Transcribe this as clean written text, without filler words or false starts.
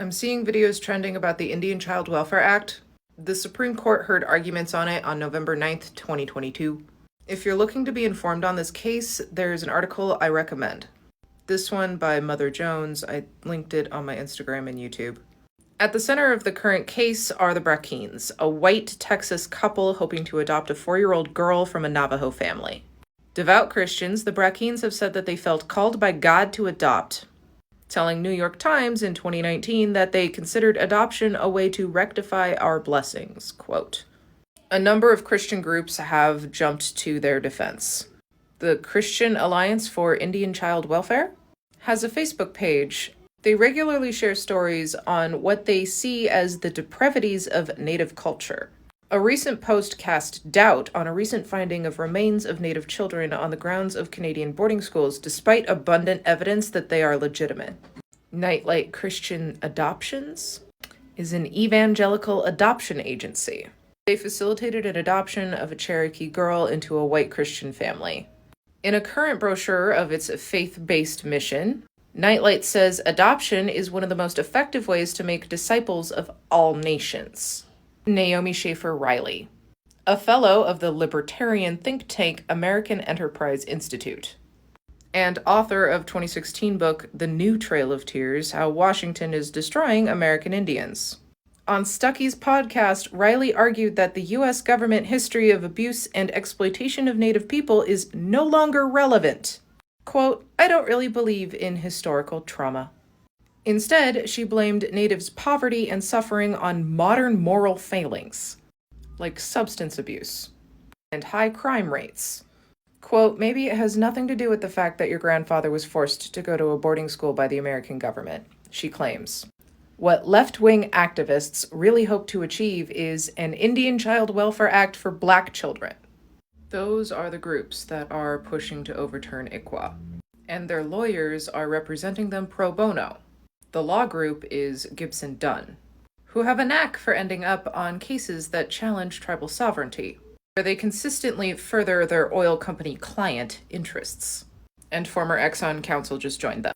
I'm seeing videos trending about the Indian Child Welfare Act. The Supreme Court heard arguments on it on November 9th, 2022. If you're looking to be informed on this case, there's an article I recommend. This one by Mother Jones. I linked it on my Instagram and YouTube. At the center of the current case are the Brackeens, a white Texas couple hoping to adopt a 4-year-old girl from a Navajo family. Devout Christians, the Brackeens have said that they felt called by God to adopt, telling New York Times in 2019 that they considered adoption a way to rectify our blessings, quote. A number of Christian groups have jumped to their defense. The Christian Alliance for Indian Child Welfare has a Facebook page. They regularly share stories on what they see as the depravities of Native culture. A recent post cast doubt on a recent finding of remains of Native children on the grounds of Canadian boarding schools, despite abundant evidence that they are legitimate. Nightlight Christian Adoptions is an evangelical adoption agency. They facilitated an adoption of a Cherokee girl into a white Christian family. In a current brochure of its faith-based mission, Nightlight says adoption is one of the most effective ways to make disciples of all nations. Naomi Schaefer Riley, a fellow of the libertarian think tank American Enterprise Institute, and author of 2016 book The New Trail of Tears: How Washington is Destroying American Indians. On Stuckey's podcast, Riley argued that the U.S. government history of abuse and exploitation of Native people is no longer relevant. Quote, I don't really believe in historical trauma. Instead, she blamed Natives' poverty and suffering on modern moral failings, like substance abuse and high crime rates. Quote, maybe it has nothing to do with the fact that your grandfather was forced to go to a boarding school by the American government, she claims. What left-wing activists really hope to achieve is an Indian Child Welfare Act for Black children. Those are the groups that are pushing to overturn ICWA, and their lawyers are representing them pro bono. The law group is Gibson Dunn, who have a knack for ending up on cases that challenge tribal sovereignty, where they consistently further their oil company client interests. And former Exxon counsel just joined them.